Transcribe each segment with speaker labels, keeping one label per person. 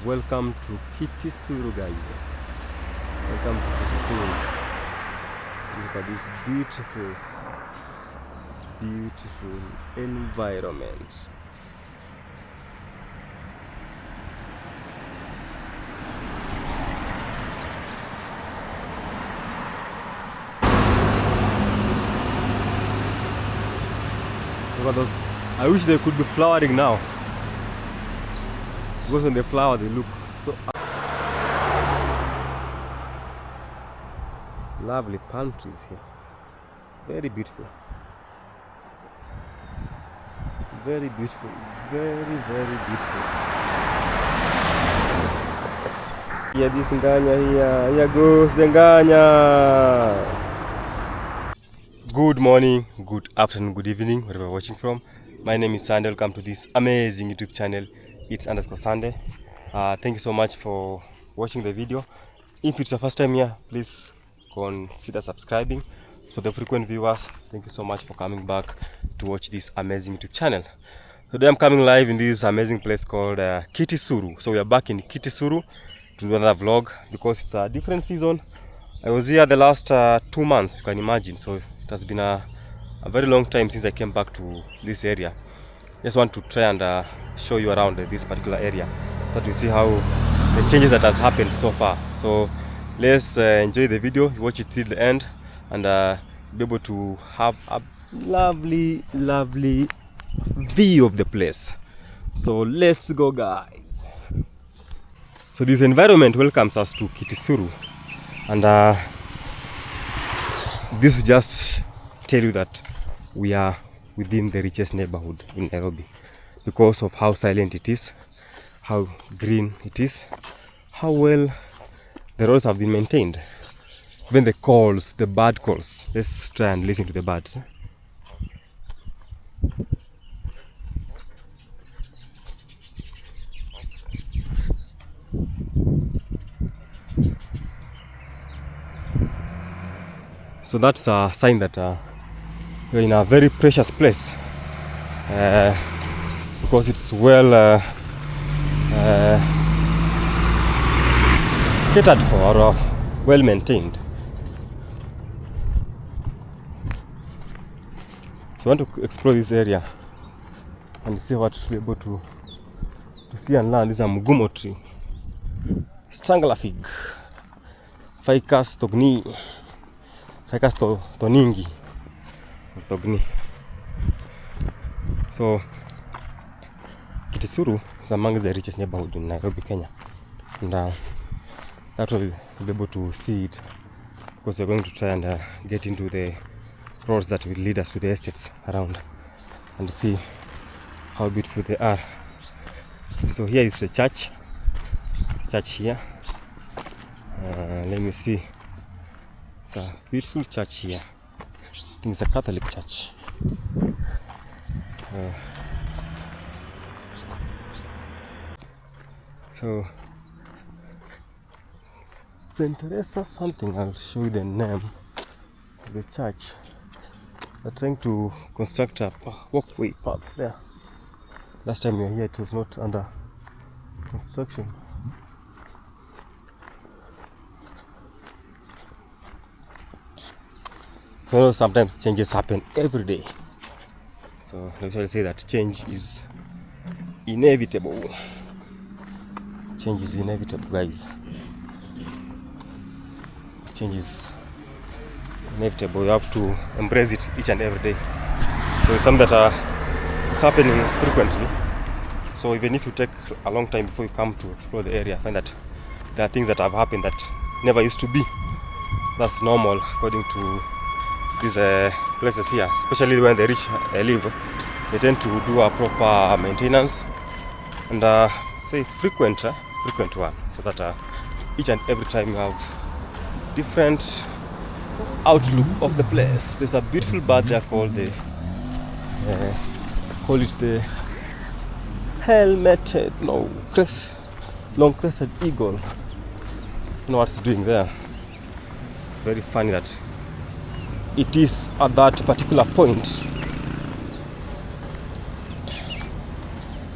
Speaker 1: Welcome to Kitisuru, guys. Welcome to Kitisuru. Look at this beautiful environment. Look at those. I wish they could be flowering now, because when they flower they look so lovely. Palm trees here, very beautiful, very beautiful, very beautiful. Here this nganya, here goes the nganya. Good morning, good afternoon, good evening, wherever you're watching from. My name is Sande. Welcome to this amazing YouTube channel. It's _Sande. Thank you so much for watching the video. If it's your first time here, please consider subscribing. For the frequent viewers, thank you so much for coming back to watch this amazing YouTube channel. Today I'm coming live in this amazing place called Kitisuru. So we are back in Kitisuru to do another vlog because it's a different season. I was here the last 2 months, you can imagine. So it has been a very long time since I came back to this area. Just want to try and show you around this particular area, so that we see how the changes that has happened so far. So let's enjoy the video, watch it till the end, and be able to have a lovely view of the place. So let's go, guys. So this environment welcomes us to Kitisuru, and this will just tell you that we are within the richest neighborhood in Nairobi, because of how silent it is, how green it is, how well the roads have been maintained. Even the calls, the bird calls. Let's try and listen to the birds. So that's a sign that we're in a very precious place, because it's well catered for or well maintained. So I want to explore this area and see what we're able to see and learn. This is a mugumo tree, strangler fig, Ficus togni, Ficus toningi, or togni. So Kitisuru is among the richest neighborhood in Nairobi, Kenya, and that will be able to see it, because we're going to try and get into the roads that will lead us to the estates around and see how beautiful they are. So here is the church here. Let me see. It's a beautiful church here. I think it's a Catholic church. So St. Teresa something, I'll show you the name of the church. They're trying to construct a walkway path there. Last time we were here it was not under construction. So sometimes changes happen every day. So let me say that change is inevitable. Change is inevitable, guys. Change is inevitable. You have to embrace it each and every day. So it's something that is happening frequently. So even if you take a long time before you come to explore the area, find that there are things that have happened that never used to be. That's normal according to these places here, especially when the rich live. They tend to do a proper maintenance and say frequent one, so that each and every time you have different outlook of the place. There's a beautiful bird there called the helmeted, long-crested eagle. I don't know what it's doing there. It's very funny that it is at that particular point.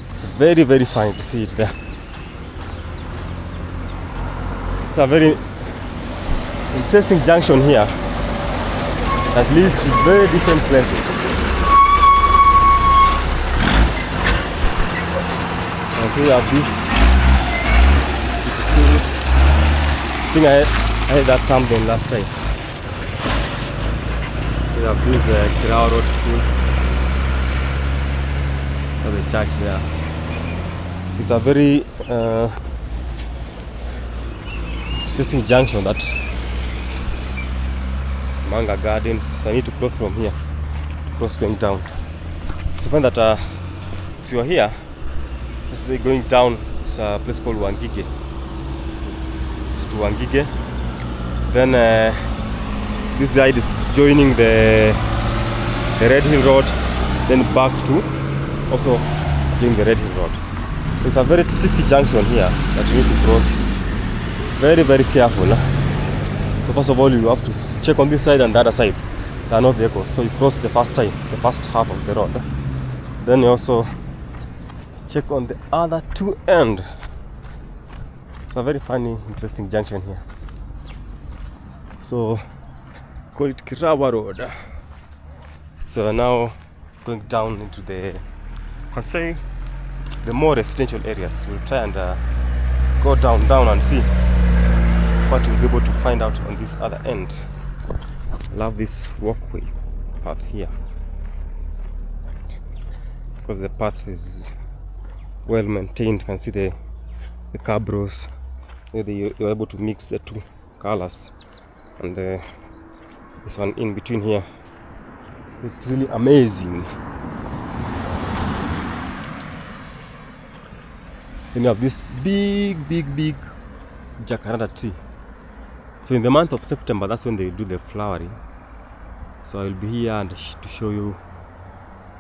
Speaker 1: It's very funny to see it there. It's a very interesting junction here that leads to very different places. And so we have this Kitisuru. I think I had that term then last time. So we have this Kirao Road School. There's a church there. It's a very interesting junction, that Manga Gardens. So I need to cross from here, cross going down. So find that if you are here, this is going down. It's a place called Wangige. It's to Wangige. Then this side is joining the Red Hill Road, then back to also doing the Red Hill Road. It's a very tricky junction here that you need to cross. Very, very careful. So first of all, you have to check on this side and the other side. There are no vehicles, so you cross the first time, the first half of the road. Then you also check on the other two ends. It's a very funny, interesting junction here. So call it Kirawa Road. So now going down into the, I can say, the more residential areas. We'll try and go down and see what we'll be able to find out on this other end. I love this walkway path here because the path is well maintained. You can see the curb rows. You're able to mix the two colors, and this one in between here. It's really amazing. Then you have this big jacaranda tree. So in the month of September, that's when they do the flowering. So I will be here and to show you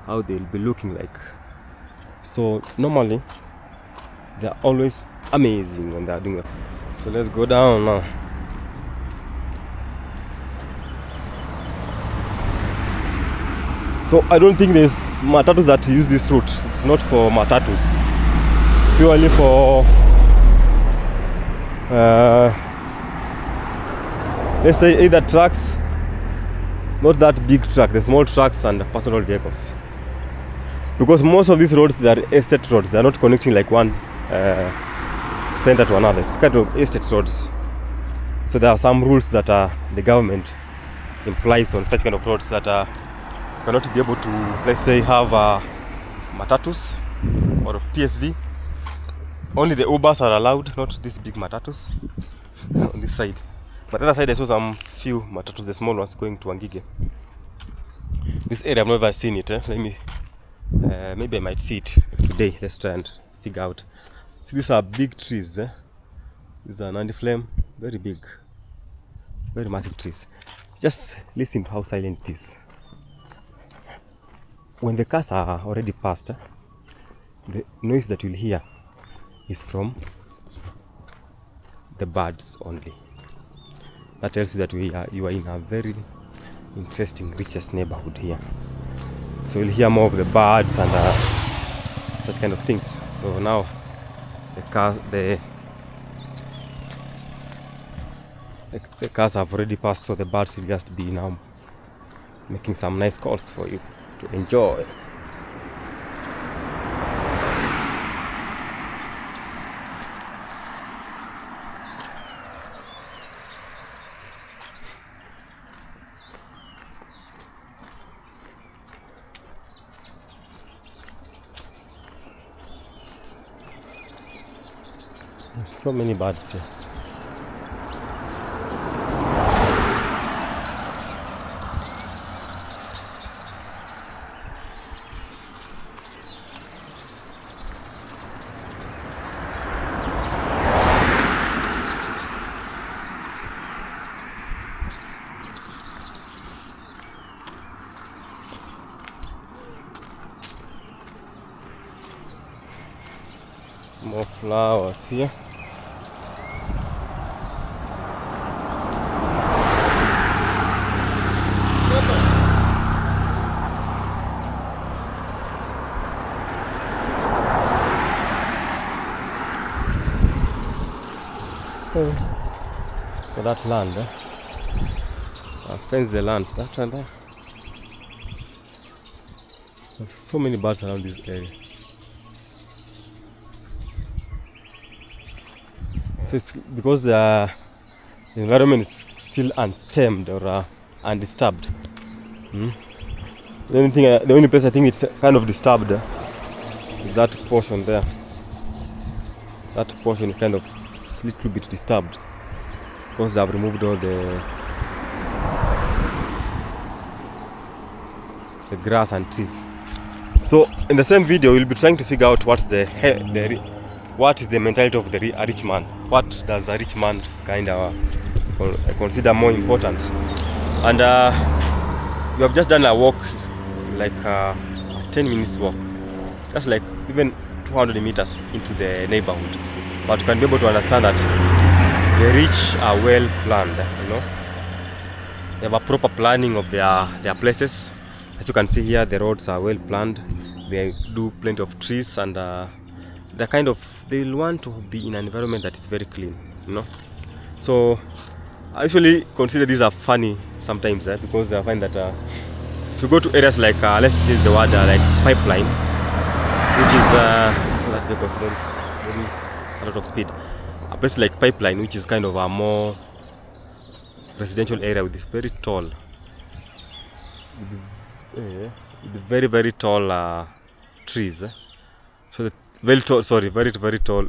Speaker 1: how they'll be looking like. So normally they're always amazing when they're doing it. So let's go down now. So I don't think there's matatus that use this route. It's not for matatus. Purely for let's say either trucks, not that big truck, the small trucks and personal vehicles. Because most of these roads, they are estate roads. They are not connecting like one center to another. It's kind of estate roads. So there are some rules that the government implies on such kind of roads that cannot be able to, let's say, have matatus or PSV. Only the Ubers are allowed, not these big matatus on this side. But the other side I saw some few matatus, the small ones, going to Wangige. This area I've never seen it. Let me maybe I might see it today. Let's try and figure out. See, these are big trees. These are Nandi flame, very big, very massive trees. Just listen to how silent it is. When the cars are already past, the noise that you'll hear is from the birds only. That tells you that you are in a very interesting, richest neighborhood here. So you'll hear more of the birds and such kind of things. So now the cars have already passed, so the birds will just be now making some nice calls for you to enjoy. So many birds here. More flowers here. for that land. Fence the land. That one there. There's so many birds around this area. So it's because the environment is still untamed or undisturbed. The only place I think it's kind of disturbed is that portion there. That portion is kind of a little bit disturbed because they have removed all the grass and trees. So in the same video, we'll be trying to figure out what is the mentality of a rich man. What does a rich man kind of consider more important? And we have just done a walk, like a 10 minutes walk, just like even 200 meters into the neighborhood. But you can be able to understand that the rich are well planned. They have a proper planning of their places. As you can see here, the roads are well planned. They do plenty of trees, and they'll want to be in an environment that is very clean. So I usually consider these are funny sometimes, because I find that if you go to areas like let's use the word like pipeline, which is that because there is a lot of speed. A place like pipeline, which is kind of a more residential area with very tall, very very tall trees. So very very tall.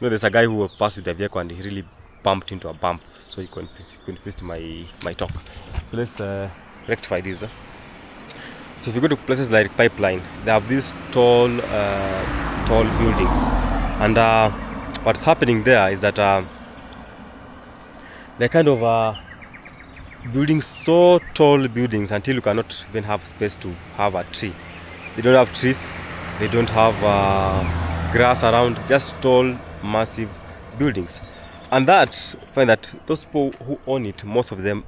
Speaker 1: There's a guy who passed with the vehicle and he really bumped into a bump, so he confused my talk. So let's rectify this. So if you go to places like pipeline, they have these tall buildings, and what's happening there is that they're kind of building so tall buildings until you cannot even have space to have a tree. They don't have trees, they don't have grass around, just tall, massive buildings. And find that those people who own it, most of them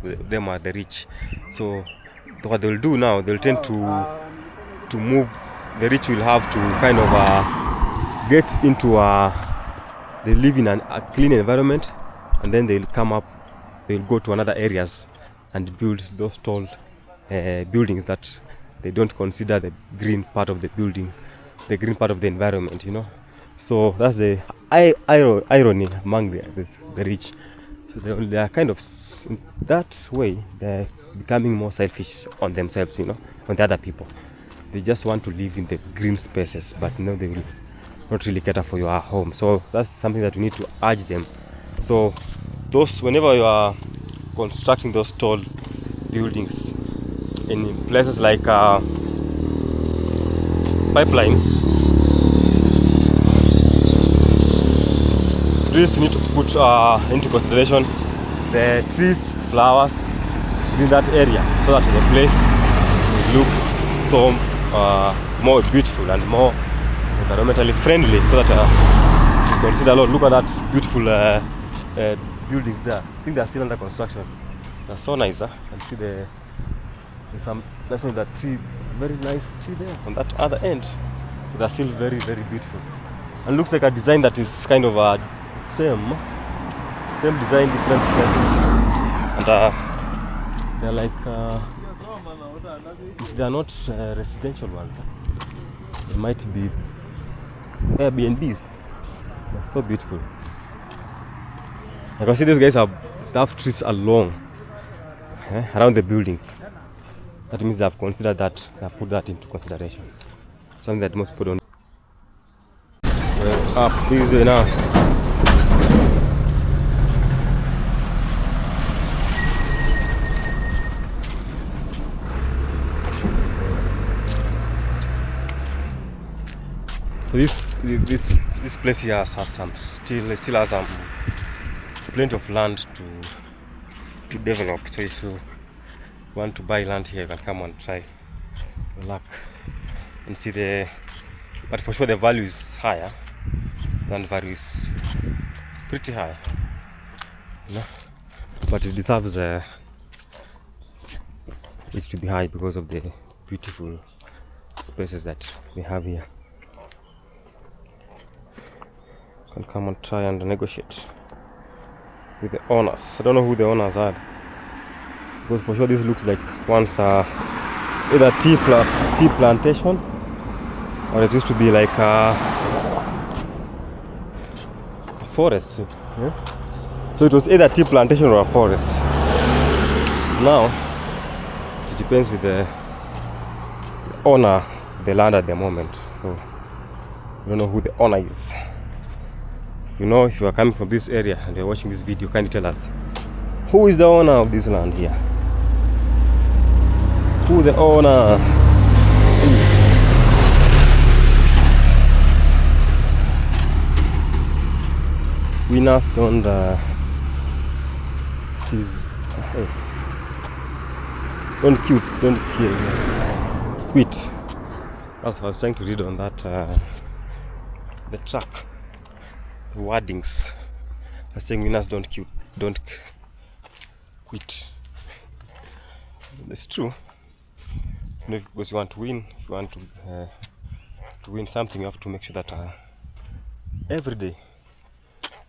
Speaker 1: are the rich. So what they'll do now, they'll tend to move. The rich will have to kind of get into they live in a clean environment, and then they'll go to another areas and build those tall buildings that they don't consider the green part of the building, the green part of the environment. So that's the irony among the rich. So they are kind of, in that way, they're becoming more selfish on themselves, on the other people. They just want to live in the green spaces, but they will not really cater for your home. So that's something that we need to urge them. So whenever you are constructing those tall buildings in places like pipeline, please need to put into consideration the trees, flowers within that area, so that the place will look so more beautiful and more environmentally friendly. So that you consider, look at that beautiful buildings there. I think they are still under construction. They're so nice. And see there's that tree, very nice tree there on that other end. They're still very very beautiful, and looks like a design that is kind of same design, different places, and they're like if they are not residential ones, they might be Airbnbs. They're so beautiful. I can see these guys have trees along around the buildings. That means they have considered that, they have put that into consideration. Something that most people don't. Up this way now. This place here still has plenty of land to develop. So if you want to buy land here, you can come and try your luck and see but for sure the value is higher. Land value is pretty high, but it deserves it to be high because of the beautiful spaces that we have here. You can come and try and negotiate. with the owners. I don't know who the owners are, because for sure this looks like once either tea plantation, or it used to be like a forest. Yeah? So it was either tea plantation or a forest. Now it depends with the owner of the land at the moment. So I don't know who the owner is. If you know, if you are coming from this area and you're watching this video, can you tell us who is the owner of this land here? Who the owner is? Winners don't seize. Hey. Don't kill. Quit. That's what I was trying to read on that the track. The wordings are saying winners don't quit. It's true. You know, because you want to win, if you want to win something, you have to make sure that every day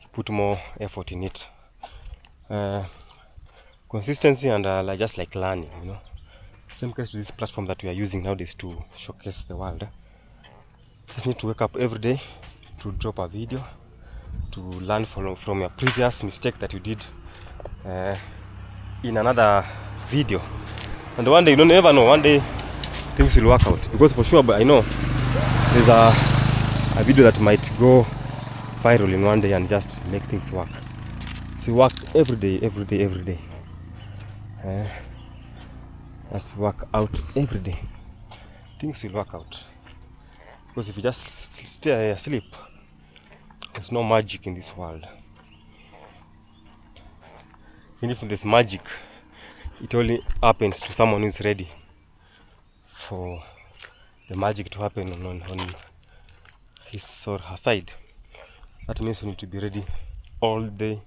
Speaker 1: you put more effort in it. Consistency and just like learning, you know. Same case to this platform that we are using nowadays to showcase the world. Just need to wake up every day to drop a video, to learn from your previous mistake that you did in another video. And one day, you don't ever know, one day things will work out. Because for sure, but I know there's a video that might go viral in one day and just make things work. So you work every day. Just work out every day. Things will work out. Because if you just stay asleep, there's no magic in this world. Even if there's magic, it only happens to someone who is ready for the magic to happen on his or her side. That means you need to be ready all day,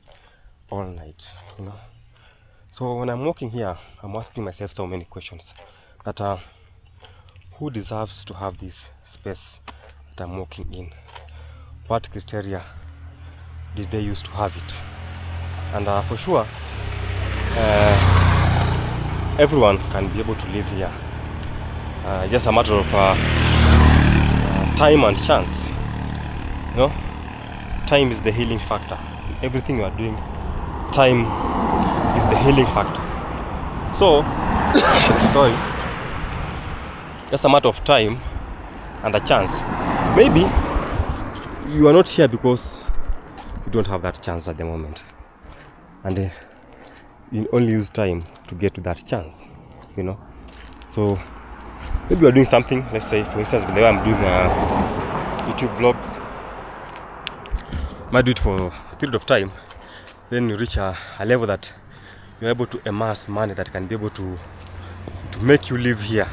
Speaker 1: all night, you know. So when I'm walking here, I'm asking myself so many questions. That who deserves to have this space that I'm walking in? What criteria did they use to have it? And for sure, everyone can be able to live here. Just a matter of time and chance. You know, time is the healing factor. Everything you are doing, time is the healing factor. So, sorry, just a matter of time and a chance. Maybe you are not here because you don't have that chance at the moment, and you only use time to get to that chance, you know. So maybe you are doing something, let's say for instance the way I'm doing YouTube vlogs. Might do it for a period of time, then you reach a level that you're able to amass money that can be able to make you live here.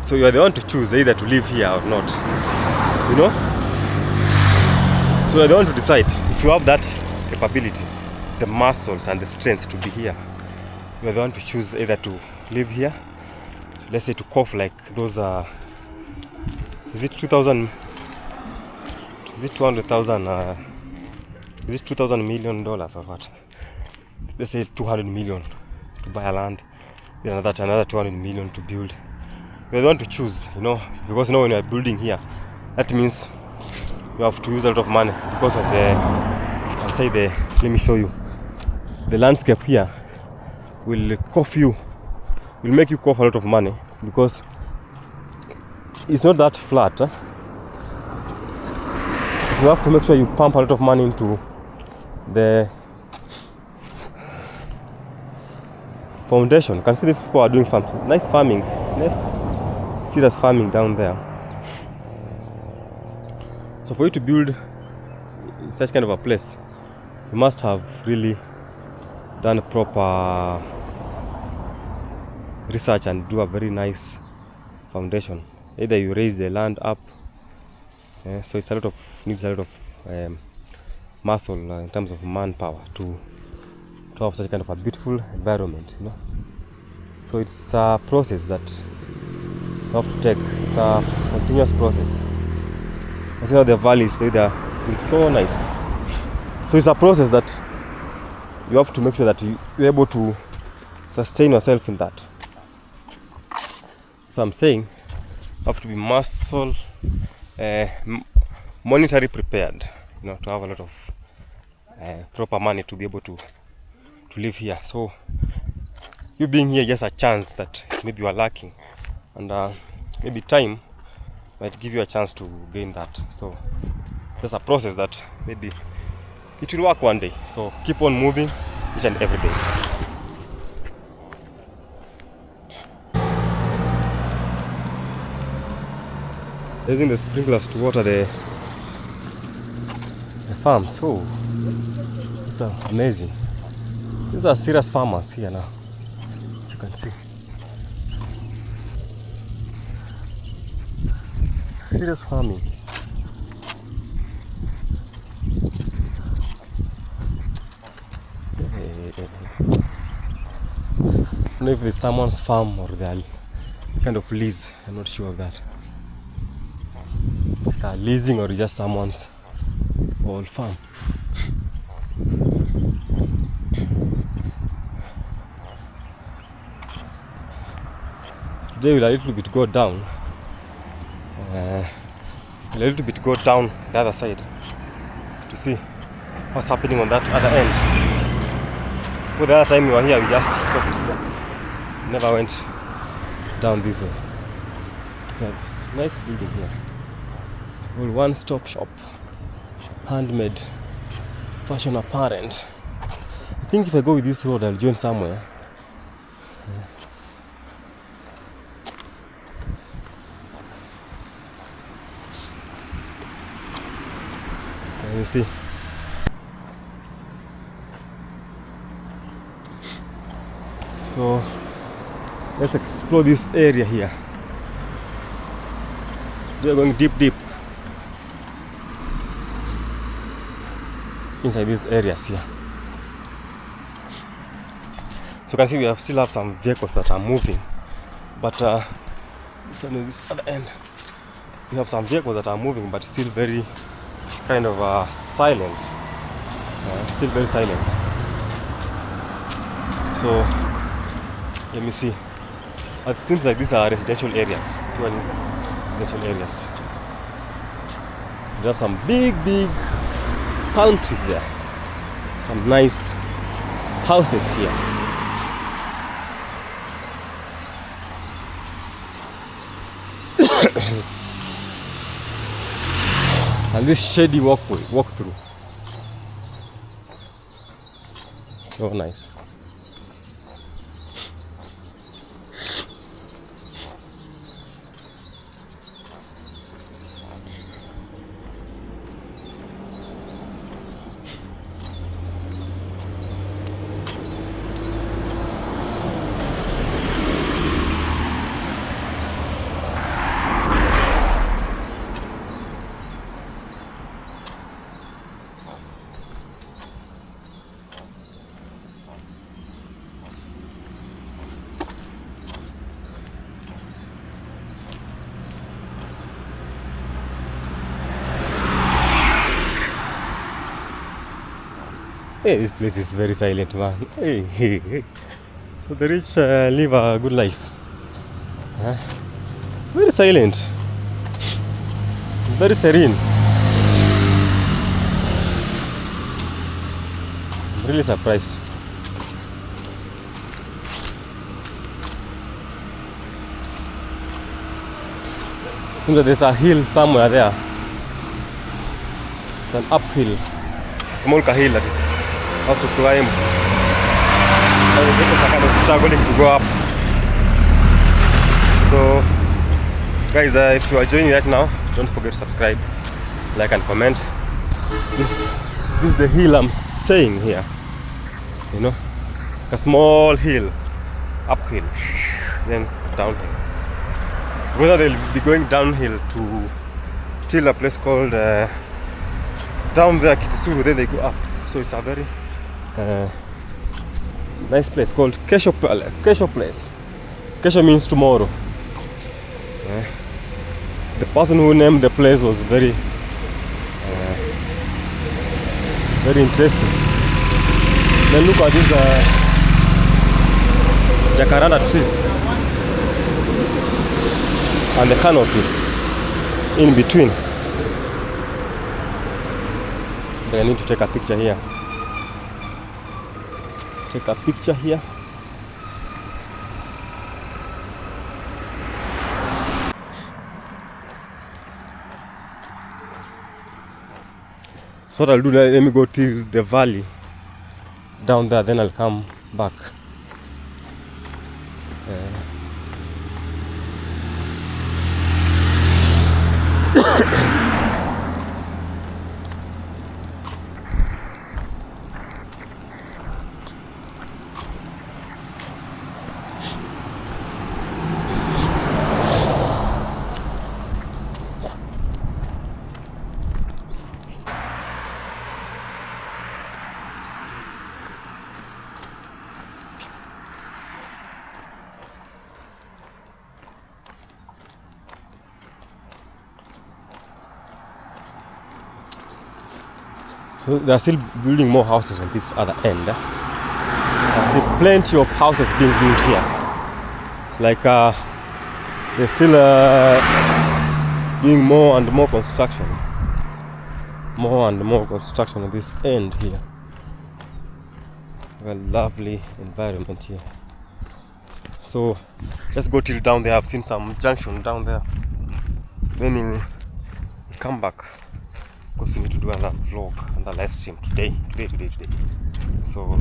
Speaker 1: So you are the one to choose either to live here or not, you know. So you are the one to decide. If you have that capability, the muscles and the strength to be here, you are the one to choose either to live here, let's say to cough like those is it 2,000, is it 200,000, is it $2,000 million or what? Let's say 200 million to buy a land, then another 200 million to build. You're the one to choose, you know, because you know when you're building here, that means you have to use a lot of money because of let me show you. The landscape here will make you cough a lot of money because it's not that flat. So you have to make sure you pump a lot of money into the foundation. You can see these people are doing nice farming, nice serious farming down there. So for you to build such kind of a place, you must have really done proper research and do a very nice foundation. Either you raise the land up, so it's needs a lot of muscle in terms of manpower to have such kind of a beautiful environment, you know. So it's a process that you have to take. It's a continuous process. I see how the valleys, they're so nice. So it's a process that you have to make sure that you're able to sustain yourself in that. So I'm saying you have to be muscle monetary prepared, you know, to have a lot of proper money to be able to live here. So you being here just a chance that maybe you are lacking, and maybe time might give you a chance to gain that. So there's a process that maybe it will work one day. So keep on moving each and every day. Using the sprinklers to water the farms. Oh, it's amazing. These are serious farmers here now, as you can see. Serious farming. I don't know if it's someone's farm or they are kind of lease. I'm not sure of that. They are leasing or just someone's old farm. Today will a little bit go down. A little bit go down the other side to see what's happening on that other end. Well, the other time we were here, we just stopped here. Never went down this way. It's a nice building here. Well, one-stop shop, handmade, fashion apparent. I think if I go with this road, I'll join somewhere. Can you see? So let's explore this area here. We are going deep inside these areas here. So you can see we still have some vehicles that are moving, but this other end, we have some vehicles that are moving, but still very kind of silent. Still very silent. So let me see. It seems like these are residential areas. Residential areas. We have some big palm trees there. Some nice houses here. And this shady walk through. So nice. Hey, this place is very silent, man. Hey. So the rich live a good life. Very silent. Very serene. I'm really surprised. I think that there's a hill somewhere there. It's an uphill. A small hill that is have to climb, and the vehicles are kind of struggling to go up. So guys, if you are joining right now, don't forget to subscribe, like and comment. This is the hill I'm saying here, you know, a small hill, uphill, then downhill. Whether they'll be going downhill to till a place called down there, Kitisuru, then they go up. So it's a very nice place called Kesho Place. Kesho means tomorrow. The person who named the place was very interesting. Then look at these jacaranda trees and the canopy in between. Then I need to take a picture here. Take a picture here. So what I'll do, let me go till the valley down there, then I'll come back. So they are still building more houses on this other end. I see plenty of houses being built here. It's like they're still doing more and more construction. More and more construction on this end here. A lovely environment here. So let's go till down there. I've seen some junction down there. Then we'll come back, because we need to do another vlog, another live stream today. So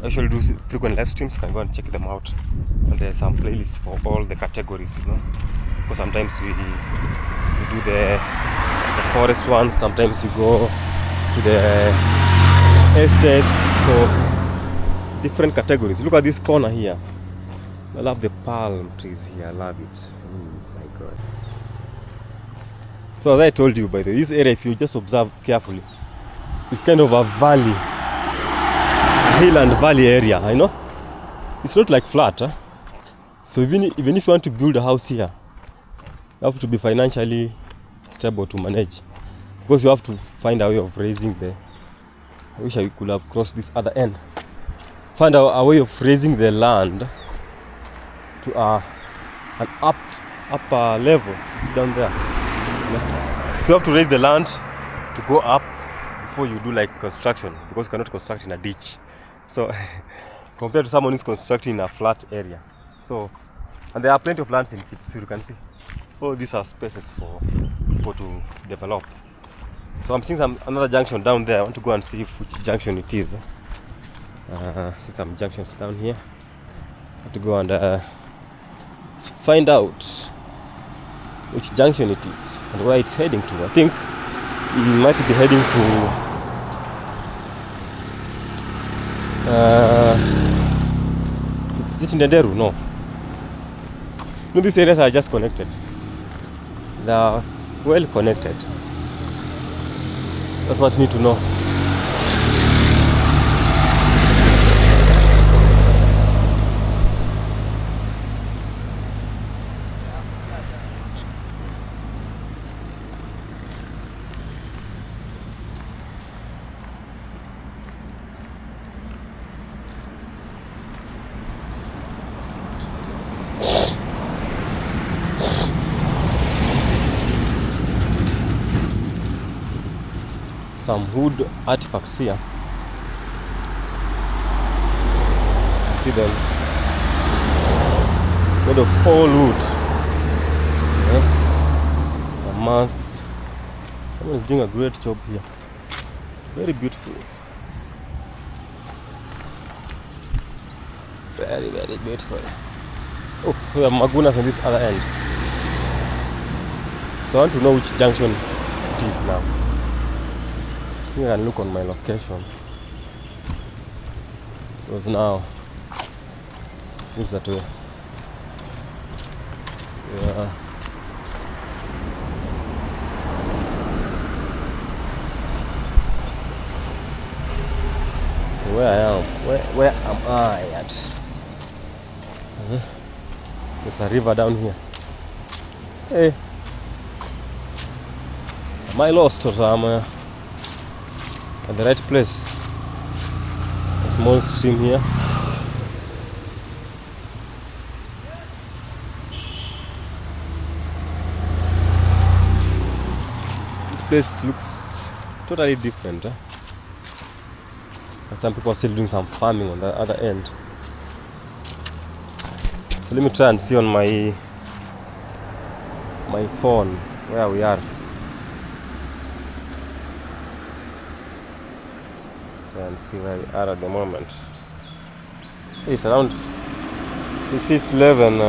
Speaker 1: I usually do frequent live streams. You can go and check them out. And there's some playlists for all the categories, you know. Because sometimes we do the forest ones. Sometimes you go to the estates. So different categories. Look at this corner here. I love the palm trees here. I love it. Oh my God. So as I told you, by the way, this area, if you just observe carefully, it's kind of a valley, a hill and valley area, you know. It's not like flat, huh? So even if you want to build a house here, you have to be financially stable to manage, because you have to find a way of raising the, I wish I could have crossed this other end, find a way of raising the land to an upper level. It's down there. So you have to raise the land to go up before you do like construction, because you cannot construct in a ditch. So compared to someone who's constructing in a flat area. So, and there are plenty of lands in Kitisuru, you can see. Oh, these are spaces for people to develop. So I'm seeing another junction down there. I want to go and see which junction it is. See some junctions down here. I have to go and find out which junction it is and where it's heading to. I think it might be heading to is it Neighbourhood? No. No, these areas are just connected. They are well connected. That's what you need to know. Some wood artifacts here. See them, made of all wood. Some masks. Someone is doing a great job here. Very beautiful. Very, very beautiful. Oh, we have magunas on this other end. So I want to know which junction it is now. You can look on my location, because now it seems that way. Yeah. So where I am, where am I at? There's a river down here. Hey, am I lost or am I at the right place? small stream here. This place looks totally different. Some people are still doing some farming on the other end. So let me try and see on my phone where we are. Try and see where we are at the moment. It's around, you see it's 11.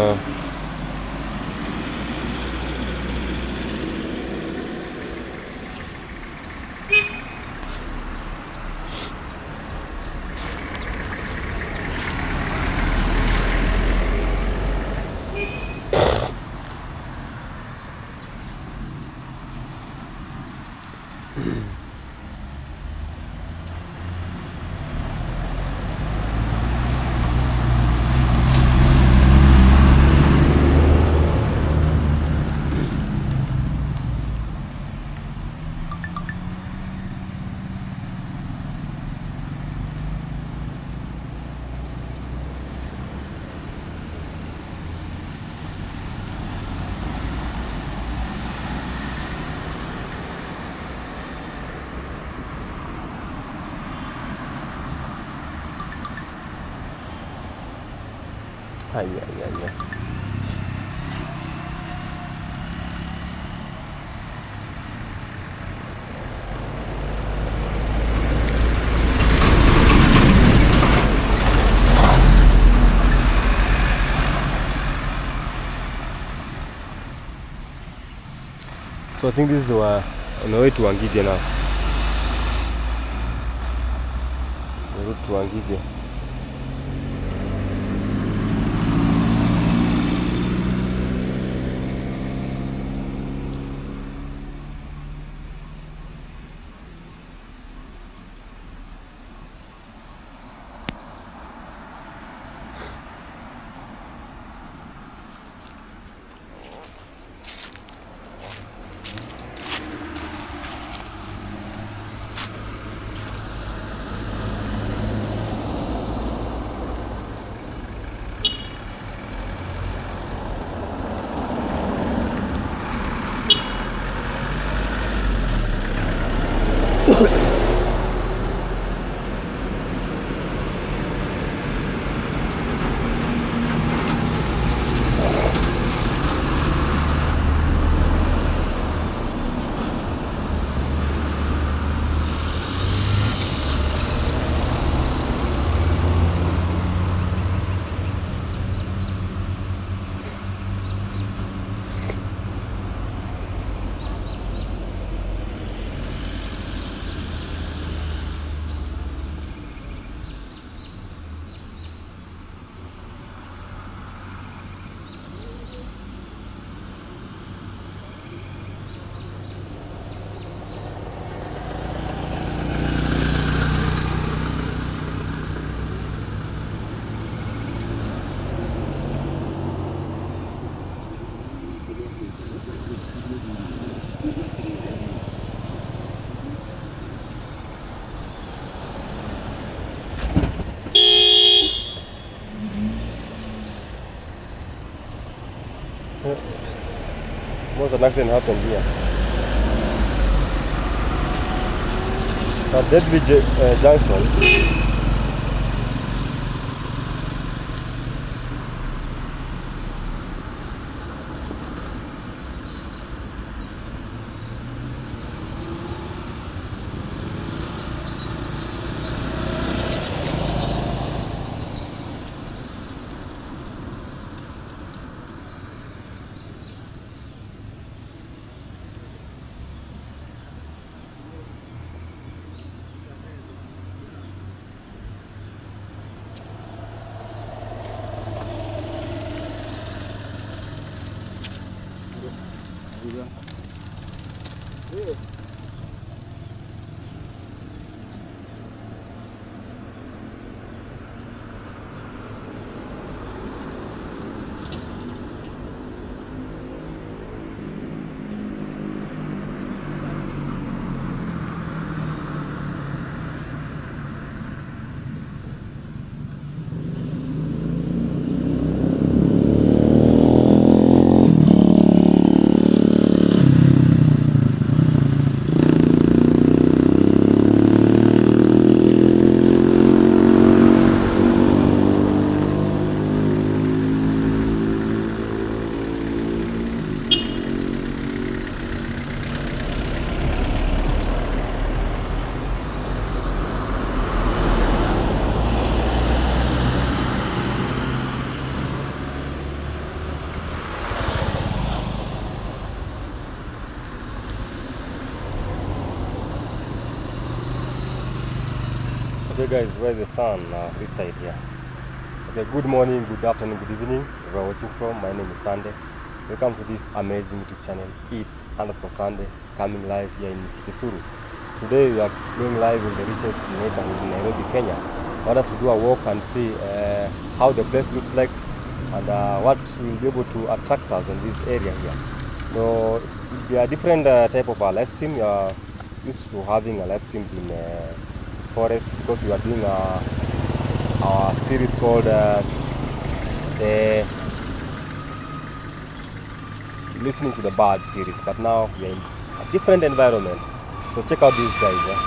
Speaker 1: Yeah. So I think this is on the way to Wangige now. The route to Wangige. Most of an accident happened here. So at Deadly Junction, Okay guys, where's the sun? This side here. Okay, good morning, good afternoon, good evening. Where you're watching from, my name is Sande. Welcome to this amazing YouTube channel. It's _Sande, coming live here in Kitisuru. Today we are going live in the richest neighborhood in Nairobi, Kenya. I want us to do a walk and see how the place looks like and what will be able to attract us in this area here. So it will be a different type of a live stream. We are used to having a live streams in forest because we are doing our series called the listening to the bird series, but now we are in a different environment. So check out these guys. Let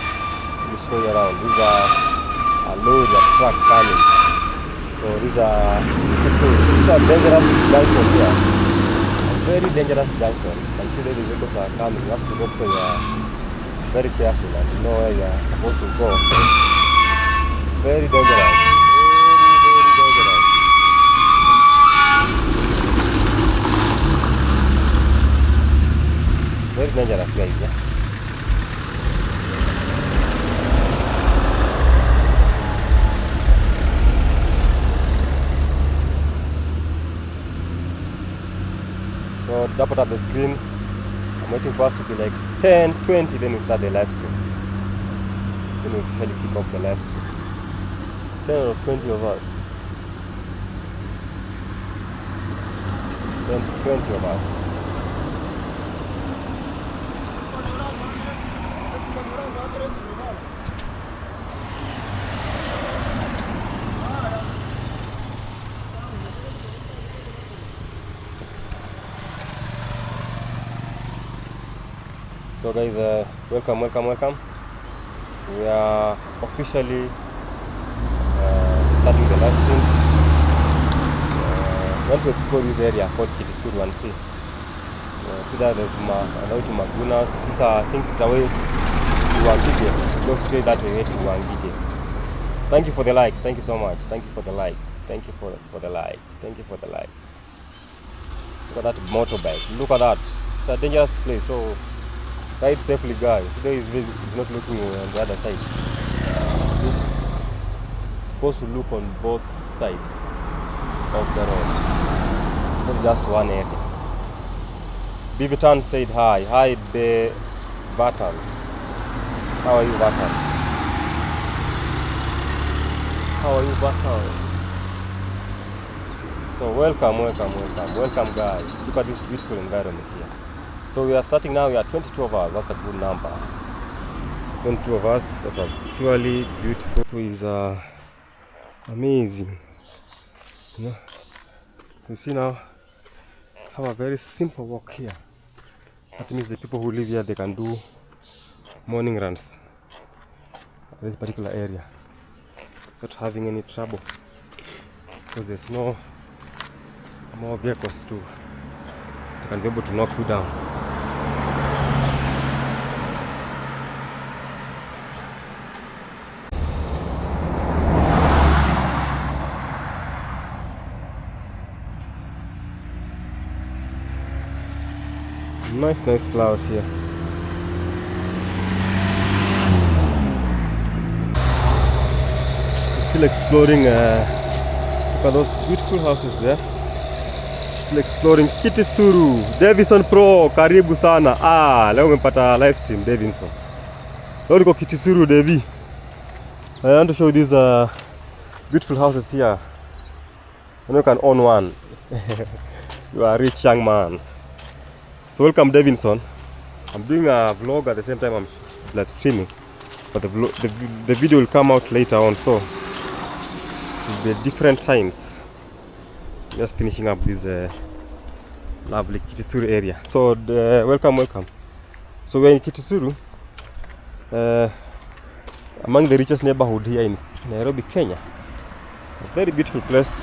Speaker 1: me show you around. These are a load of truck coming. So these are dangerous junction here. A very dangerous junction. You can see that the vehicles are coming. You have to look so you are very careful and you know where you are supposed to go. Very dangerous. Very dangerous guys, yeah? So double tap the screen. I'm waiting for us to be like 10, 20, then we start the live stream. Then we officially kick off the live stream. 10 or 20 of us. 10 to 20 of us. So guys, welcome. We are officially starting the live stream. We want to explore this area called Kitisuru and see. See that there's a way to Magunas. This I think it's a way to Wangige. Go straight that way to Wangige. Thank you for the like. Thank you so much. Thank you for the like. Thank you for the like. Thank you for the like. Look at that motorbike. Look at that. It's a dangerous place. So ride safely, guys. Today is not looking on the other side. See? It's supposed to look on both sides of the road, not just one area. Bivitan said hi. Hi, the Batan. How are you, Batan? How are you, Batan? So welcome, guys. Look at this beautiful environment here. So we are starting now. We are 22 of us. That's a good number. 22 of us. That's a purely beautiful. It's amazing. You know, you see now, have a very simple walk here. That means the people who live here, they can do morning runs at this particular area without having any trouble, because there's no more vehicles too. They can be able to knock you down. Nice flowers here. We're still exploring. Look at those beautiful houses there. Still exploring Kitisuru. Davison Pro, karibu sana. Leo umepata live stream Davison. Leo niko Kitisuru, Devi. I want to show you these beautiful houses here. You can own one. You are a rich young man. So welcome, Davinson. I'm doing a vlog at the same time I'm live streaming, but the video will come out later on, so it will be at different times. Just finishing up this lovely Kitisuru area. So welcome. So we're in Kitisuru, among the richest neighborhood here in Nairobi, Kenya. A very beautiful place,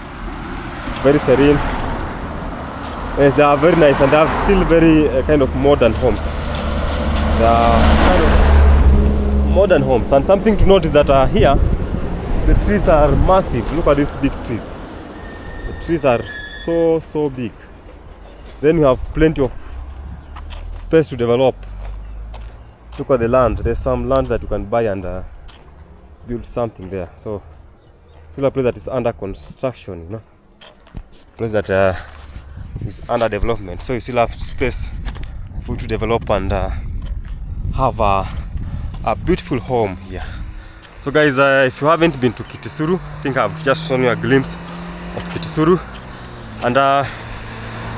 Speaker 1: very serene. Yes, they are very nice and they are still very kind of modern homes. They are kind of modern homes, and something to note is that here the trees are massive. Look at these big trees. The trees are so big. Then we have plenty of space to develop. Look at the land. There's some land that you can buy and build something there. So still a place that is under construction, you know, place that is under development. So you still have space for you to develop and have a beautiful home here. So guys, if you haven't been to Kitisuru, I think I've just shown you a glimpse of Kitisuru, and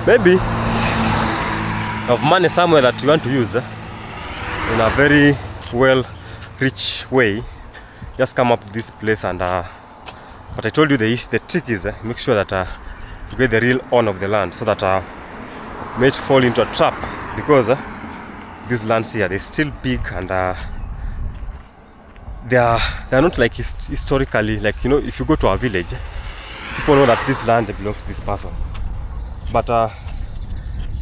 Speaker 1: maybe you have money somewhere that you want to use in a very well rich way. Just come up to this place, and but I told you the trick is make sure that you get the real owner of the land, so that you may fall into a trap, because these lands here, they're still big, and they are not like historically, like, you know, if you go to a village, people know that this land belongs to this person. But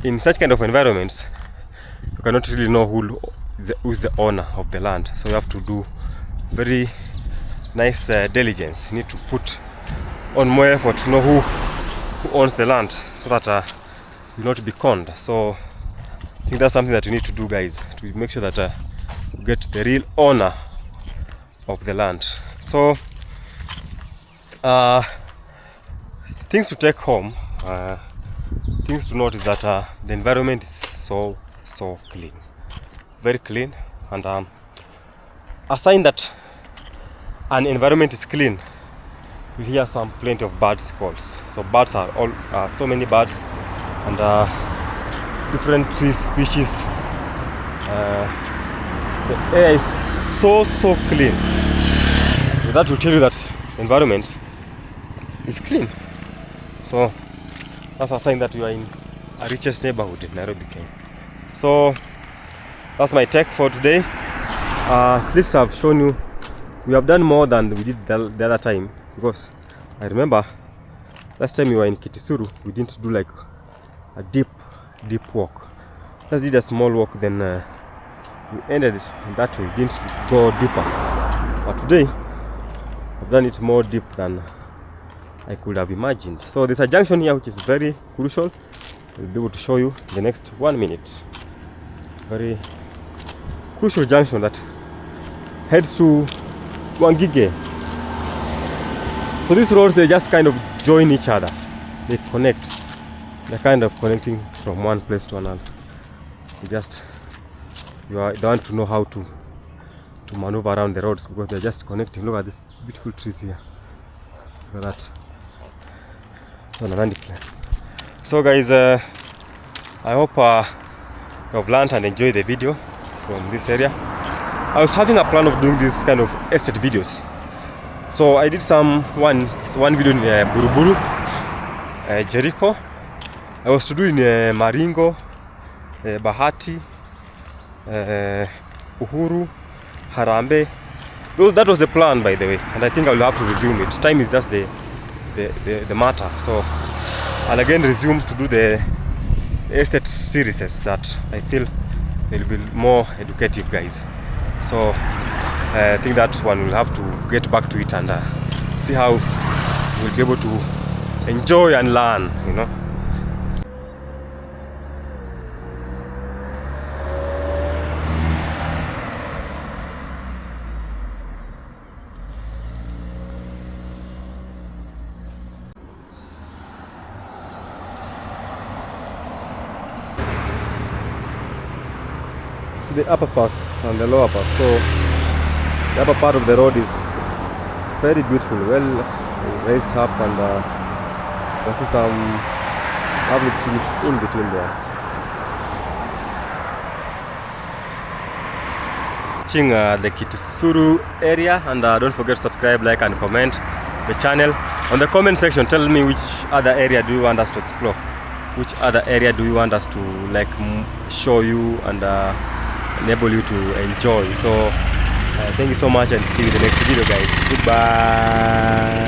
Speaker 1: in such kind of environments, you cannot really know who is the owner of the land. So you have to do very nice diligence. You need to put on more effort to know who owns the land, so that you not be conned. So I think that's something that you need to do, guys, to make sure that you get the real owner of the land. So things to take home, things to note is that the environment is so clean, very clean, and a sign that an environment is clean, you hear plenty of birds calls. So birds are so many birds, and different tree species. The air is so clean. That will tell you that the environment is clean. So that's a sign that you are in a richest neighborhood in Nairobi, Kenya. So that's my take for today. At least I've shown you we have done more than we did the other time, because I remember last time we were in Kitisuru, we didn't do like a deep walk. Just did a small walk, then we ended it that way, didn't go deeper. But today I've done it more deep than I could have imagined. So there's a junction here which is very crucial. I'll be able to show you in the next 1 minute. Very crucial junction that heads to Wangige. So these roads, they just kind of join each other. They connect. They're kind of connecting from one place to another. You don't want to know how to maneuver around the roads, because they're just connecting. Look at these beautiful trees here. Look at that. So guys, I hope you have learned and enjoyed the video from this area. I was having a plan of doing this kind of estate videos. So I did one video in Buruburu, Jericho. I was to do in Maringo, Bahati, Uhuru, Harambe. That was the plan, by the way, and I think I will have to resume it. Time is just the matter. So I'll again resume to do the estate series that I feel will be more educative, guys. So I think that one will have to get back to it and see how we'll be able to enjoy and learn, you know. The upper pass and the lower pass. So the upper part of the road is very beautiful, well raised up, and you see some lovely trees in between there. Watching the Kitisuru area, and don't forget to subscribe, like and comment the channel. On the comment section, tell me which other area do you want us to explore, which other area do you want us to like show you and enable you to enjoy. So thank you so much, and see you in the next video, guys. Goodbye.